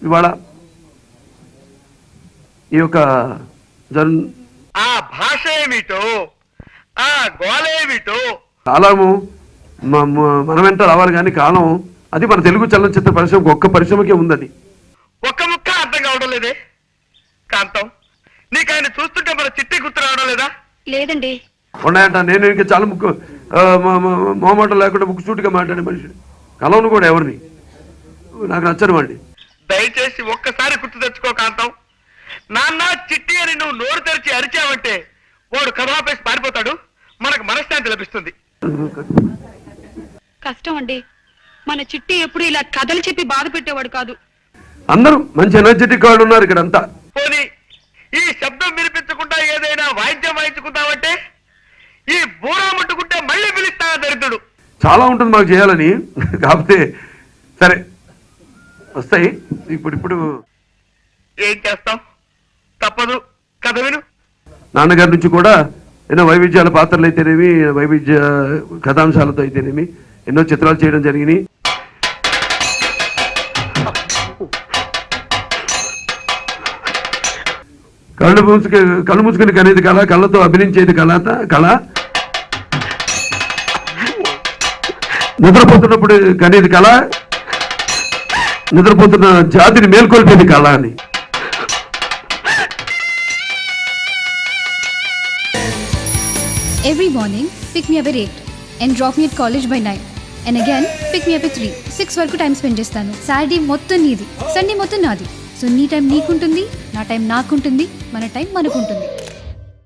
ఇవాళ ఈ యొక్క ఆ భాష ఏమిటో, ఆ గోళేమిటో కాలము మన వెంట రావాలి కానీ కాలం అది మన తెలుగు చలనచిత్ర పరిశ్రమ ఒక్క పరిశ్రమకే ఉందని. ఒక్క ముక్క అర్థం కావడం లేదే కాంతం. నీకు ఆయన చూస్తుంటే మన చిట్టి గుర్తు రావడం లేదా? లేదండి. ఉన్నాయంట. నేను ఇంకా చాలా మొహమాట లేకుండా ముక్కుసూటిగా మాట్లాడే మనిషిని. కలవను కూడా ఎవరిని, నాకు నచ్చని వాడిని. దయచేసి ఒక్కసారి గుర్తు తెచ్చుకో కాంతం. నాన్న చిట్టి అని నువ్వు నోరు తెరిచి అరిచావంటే వాడు కథాపేసి పారిపోతాడు, మనకు మనశ్శాంతి లభిస్తుంది. కష్టం అండి. మన చిట్టి ఎప్పుడు ఇలా కథలు చెప్పి బాధ పెట్టేవాడు కాదు. అందరూ మంచి ఎనర్జెటిక్ వాళ్ళు ఉన్నారు ఇక్కడ అంతా. పోనీ ఈ శబ్దం వినిపించకుండా ఏదైనా వాయిద్యం వాయించుకుంటావంటే ఈ బూరా ముట్టుకుంటే మళ్ళీ పిలుస్తా దరిద్రుడు. చాలా ఉంటుంది మాకు చేయాలని, కాకపోతే సరే వస్తాయి. ఇప్పుడు ఏం చేస్తాం, తప్పదు. కథ విను. నాన్నగారి నుంచి కూడా ఎన్నో వైవిధ్యాల పాత్రలు అయితేనేమి, వైవిధ్య కథాంశాలతో అయితేనేమి ఎన్నో చిత్రాలు చేయడం జరిగినాయి. కళ్ళు మూసుకుని కనేది కళ, కళ్ళతో అభినయించేది కళ, నిద్రపోతున్నప్పుడు కనేది కళ, నిద్రపోతున్న జాతిని మేల్కొల్పేది కళ అని. Every morning, pick me up at 8 and drop me at college by 9. And again, pick me up at 3. 6 వరకు టైం స్పెండ్ చేస్తాను. సాటర్డే మొత్తం నీది, సండే మొత్తం నాది. సో నీ టైం నీకుంటుంది, నా టైం నాకుంటుంది, మన టైం మనకుంటుంది.